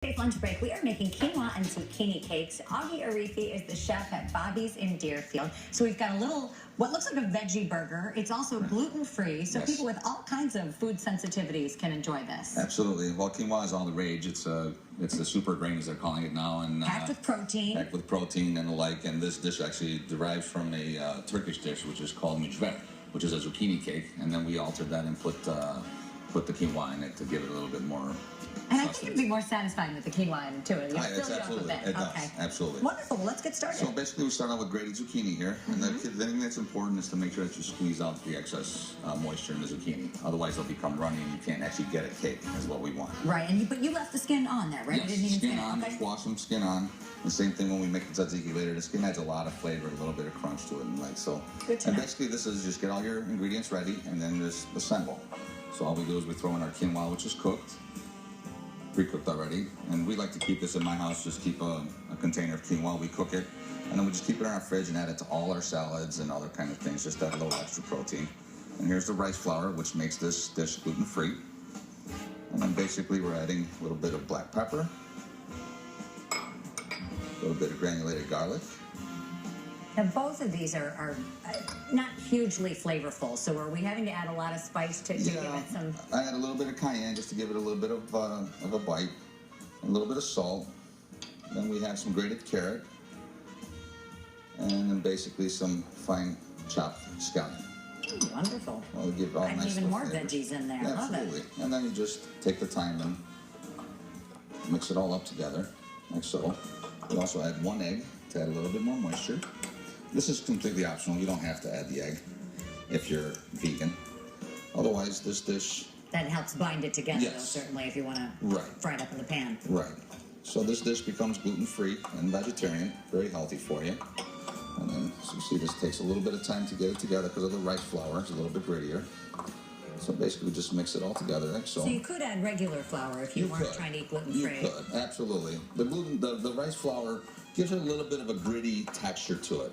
Today's lunch break, we are making quinoa and zucchini cakes. Augie Arifi is the chef at Bobby's in Deerfield. So we've got a little, what looks like a veggie burger. It's also gluten-free, so people with all kinds of food sensitivities can enjoy this. Absolutely. Well, quinoa is all the rage. It's the super grain, as they're calling it now, and packed with protein. Packed with protein and the like. And this dish actually derives from a Turkish dish, which is called mücver, which is a zucchini cake. And then we altered that and put the quinoa in it to give it a little bit more. And I think it'd be more satisfying with the quinoa in it too. It does, absolutely. Wonderful. Well, let's get started. So basically, we start out with grated zucchini here, and the thing that's important is to make sure that you squeeze out the excess moisture in the zucchini. Otherwise, they'll become runny, and you can't actually get a cake. Is what we want. Right, but you left the skin on there, right? Yes, you didn't even skin on. Just wash them, skin on. The same thing when we make the tzatziki later. The skin adds a lot of flavor, a little bit of crunch to it, and like so. Good to know. Basically, this is just get all your ingredients ready, and then just assemble. So all we do is we throw in our quinoa, which is cooked. Pre-cooked already, and we like to keep this in my house. Just keep a container of quinoa. We cook it, and then we just keep it in our fridge and add it to all our salads and other kind of things. Just that little extra protein. And here's the rice flour, which makes this dish gluten-free. And then basically we're adding a little bit of black pepper, a little bit of granulated garlic. Now, both of these are not hugely flavorful, so are we having to add a lot of spice to give it some... I add a little bit of cayenne just to give it a little bit of a bite, a little bit of salt. Then we have some grated carrot, and then basically some fine chopped scallion. Wonderful. Well, give it all nice even more flavors. Veggies in there. Absolutely. Love it. And then you just take the time and mix it all up together, like so. We also add one egg to add a little bit more moisture. This is completely optional. You don't have to add the egg if you're vegan. Otherwise, this dish... That helps bind it together, though, certainly, if you want to fry it up in the pan. Right. So this dish becomes gluten-free and vegetarian. Very healthy for you. And then, so you see, this takes a little bit of time to get it together because of the rice flour. It's a little bit grittier. So basically, just mix it all together like so. So you could add regular flour if you weren't trying to eat gluten-free. You could, absolutely. The rice flour gives it a little bit of a gritty texture to it.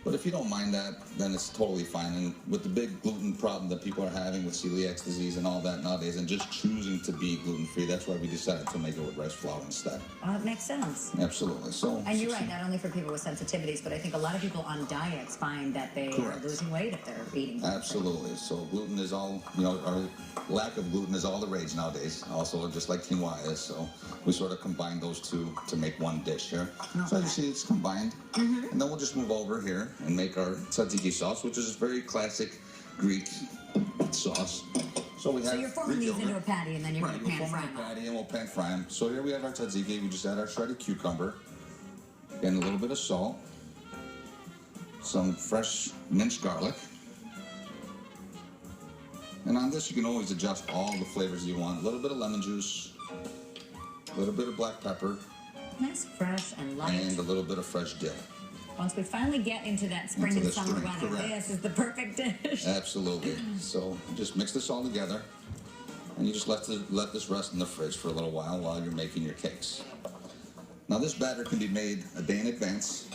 But if you don't mind that, then it's totally fine. And with the big gluten problem that people are having with celiac disease and all that nowadays, and just choosing to be gluten-free, that's why we decided to make it with rice flour instead. Oh, it makes sense. Absolutely. So. And you're right, not only for people with sensitivities, but I think a lot of people on diets find that they are losing weight if they're eating gluten. Absolutely. So gluten is all, our lack of gluten is all the rage nowadays. Also, just like quinoa is. So we sort of combine those two to make one dish here. So you see, it's combined. And then we'll just move over here and make our tzatziki sauce, which is a very classic Greek sauce. So you're forming these into a patty, and then you're going to pan fry them. Patty, and we'll pan fry them. So here we have our tzatziki. We just add our shredded cucumber, and a little bit of salt, some fresh minced garlic. And on this, you can always adjust all the flavors you want. A little bit of lemon juice, a little bit of black pepper. Nice, fresh, and light. And a little bit of fresh dill. Once we finally get into that spring and summer weather, this is the perfect dish. Absolutely. So just mix this all together, and you just let this rest in the fridge for a little while you're making your cakes. Now this batter can be made a day in advance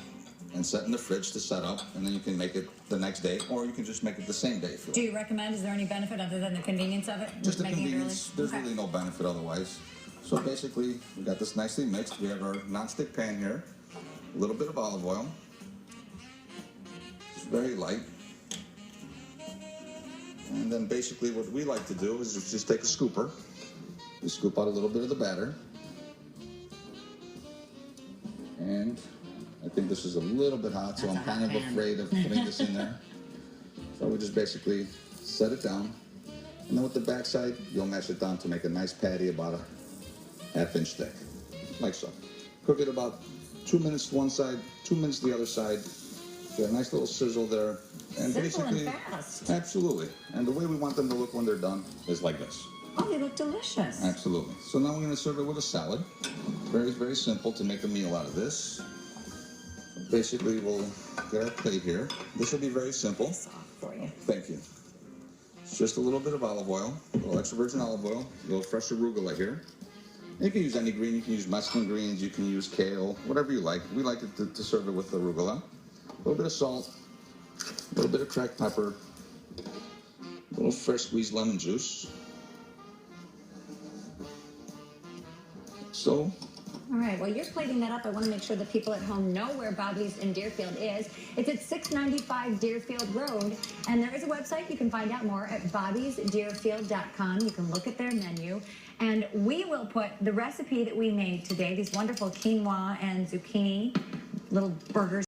and set in the fridge to set up, and then you can make it the next day, or you can just make it the same day if you want. Do you recommend, is there any benefit other than the convenience of it? Just the convenience. There's really no benefit otherwise. So basically, we got this nicely mixed. We have our nonstick pan here, a little bit of olive oil. It's very light. And then basically what we like to do is just take a scooper. We scoop out a little bit of the batter. And I think this is a little bit hot, so I'm kind of afraid of putting this in there. So we just basically set it down. And then with the backside, you'll mash it down to make a nice patty about a half-inch thick, like so. Cook it about 2 minutes to one side, 2 minutes to the other side. Get a nice little sizzle there. And basically, fast. Absolutely. And the way we want them to look when they're done is like this. Oh, they look delicious. Absolutely. So now we're going to serve it with a salad. Very, very simple to make a meal out of this. Basically, we'll get our plate here. This will be very simple. For you. Thank you. It's just a little bit of olive oil, a little extra virgin olive oil, a little fresh arugula here. You can use any green. You can use Mexican greens. You can use kale, whatever you like. We like it to serve it with arugula. A little bit of salt, a little bit of cracked pepper, a little fresh squeezed lemon juice. So All right, while you're plating that up, I want to make sure that people at home know where Bobby's in Deerfield is. It's at 695 Deerfield Road, and there is a website. You can find out more at bobbysdeerfield.com. You can look at their menu, and we will put the recipe that we made today, these wonderful quinoa and zucchini little burgers.